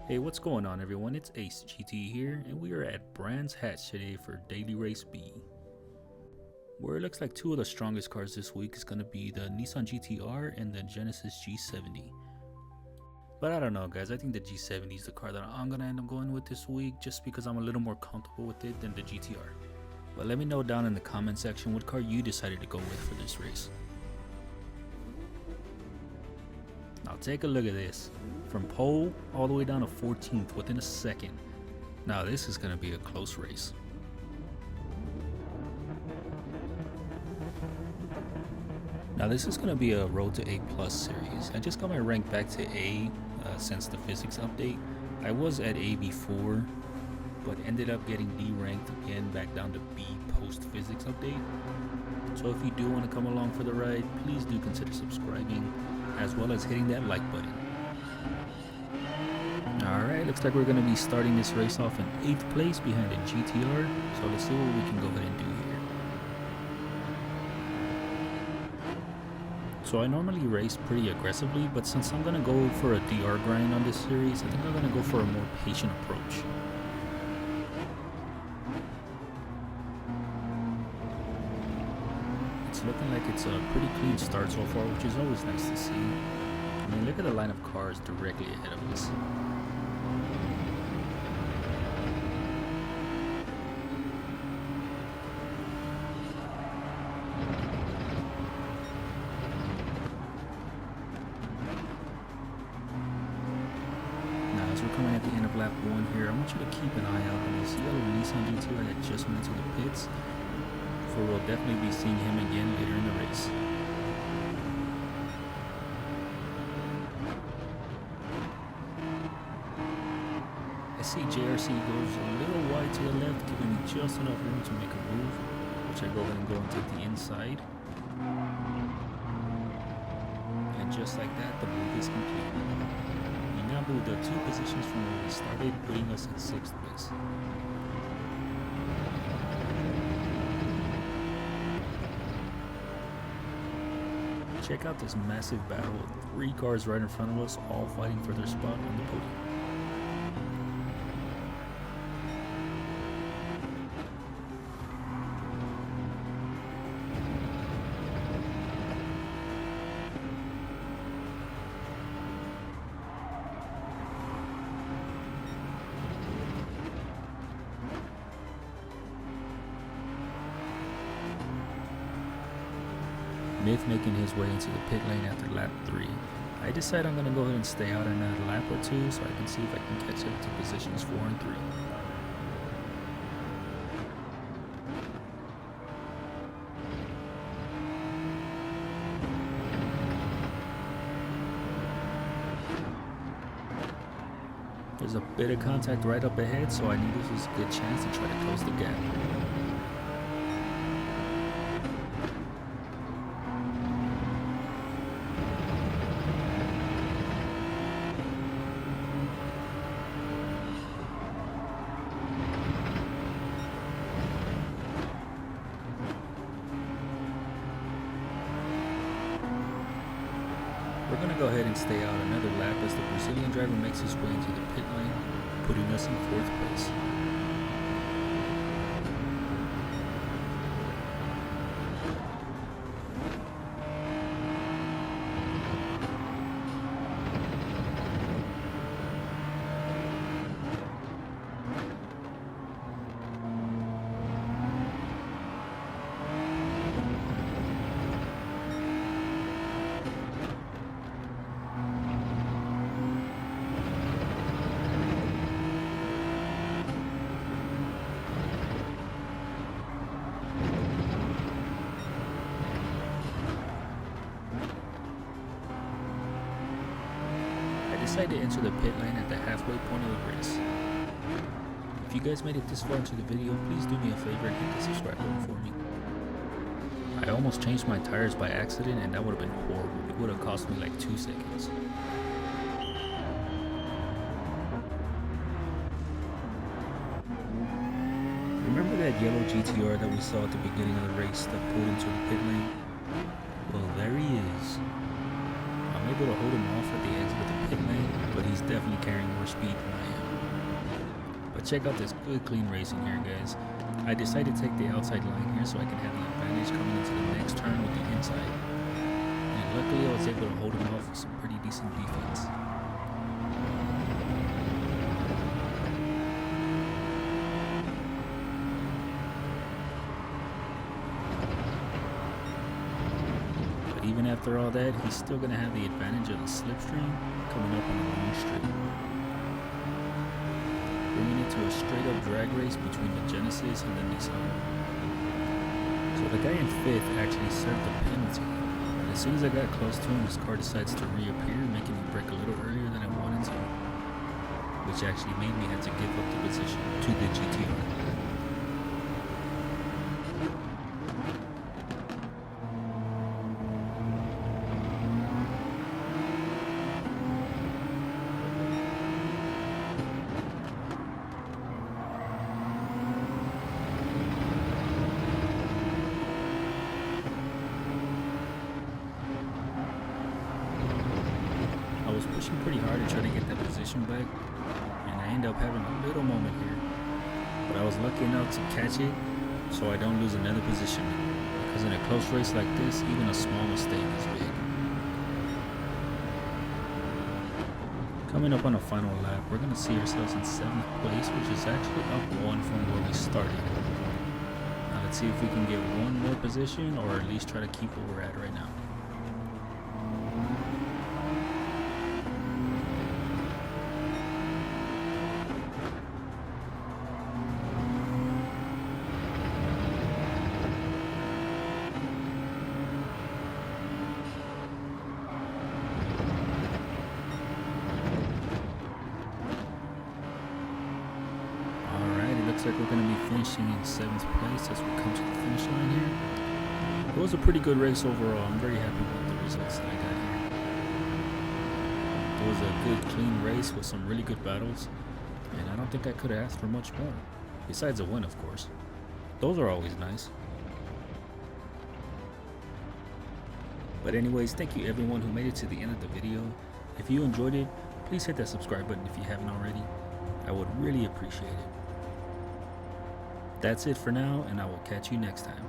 Hey, what's going on everyone? It's Ace GT here, and we are at Brands Hatch today for Daily Race B, where it looks like two of the strongest cars this week is going to be the Nissan GT-R and the Genesis G70. But I don't know guys, I think the G70 is the car that I'm going to end up going with this week, just because I'm a little more comfortable with it than the GT-R. But let me know down in the comment section what car you decided to go with for this race. Now take a look at this, from pole all the way down to 14th within a second. Now this is going to be a close race. Now this is going to be a Road to A Plus series. I just got my rank back to A since the physics update. I was at A before, but ended up getting D ranked again back down to B post physics update. So if you do want to come along for the ride, please do consider subscribing, as well as hitting that like button. Alright, looks like we're going to be starting this race off in 8th place behind the GT-R, so let's see what we can go ahead and do here. So I normally race pretty aggressively, but since I'm going to go for a DR grind on this series, I think I'm going to go for a more patient approach. It's looking like it's a pretty clean start so far, which is always nice to see. I mean, look at the line of cars directly ahead of us. Now, as we're coming at the end of lap 1 here, I want you to keep an eye out on this yellow Nissan GT-R that just went into the pits, for we'll definitely be seeing him again later in the race. I see JRC goes a little wide to the left, giving me just enough room to make a move, which I go ahead and go and take the inside. And just like that, the move is complete. We now moved up 2 positions from where we started, putting us in 6th place. Check out this massive battle with 3 cars right in front of us, all fighting for their spot on the podium. Myth making his way into the pit lane after lap 3. I decide I'm going to go ahead and stay out another lap or 2 so I can see if I can catch up to positions 4 and 3. There's a bit of contact right up ahead, so I knew this was a good chance to try to close the gap. We're going to go ahead and stay out another lap as the Brazilian driver makes his way into the pit lane, putting us in 4th place. I decided to enter the pit lane at the halfway point of the race. If you guys made it this far into the video, please do me a favor and hit the subscribe button for me. I almost changed my tires by accident and that would have been horrible. It would have cost me like 2 seconds. Remember that yellow GT-R that we saw at the beginning of the race that pulled into the pit lane? Well, there he is. I'm able to hold him off at the exit of the hitman, but he's definitely carrying more speed than I am. But check out this good clean racing here, guys. I decided to take the outside line here so I can have the advantage coming into the next turn with the inside. And luckily I was able to hold him off with some pretty decent defense. But even after all that, he's still going to have the advantage of the slipstream coming up on a long straight, bringing it to a straight up drag race between the Genesis and the Nissan. So the guy in 5th actually served the penalty, but as soon as I got close to him, his car decides to reappear, making me brake a little earlier than I wanted to, which actually made me have to give up the position to the GTR. I was pushing pretty hard to try to get that position back, and I ended up having a little moment here, but I was lucky enough to catch it so I don't lose another position, because in a close race like this, even a small mistake is big. Coming up on the final lap, we're going to see ourselves in 7th place, which is actually up 1 from where we started. Now let's see if we can get one more position, or at least try to keep where we're at right now. Looks like we're going to be finishing in 7th place as we come to the finish line here. It was a pretty good race overall. I'm very happy with the results that I got here. It was a good, clean race with some really good battles, and I don't think I could have asked for much more, besides a win, of course. Those are always nice. But anyways, thank you everyone who made it to the end of the video. If you enjoyed it, please hit that subscribe button if you haven't already. I would really appreciate it. That's it for now, and I will catch you next time.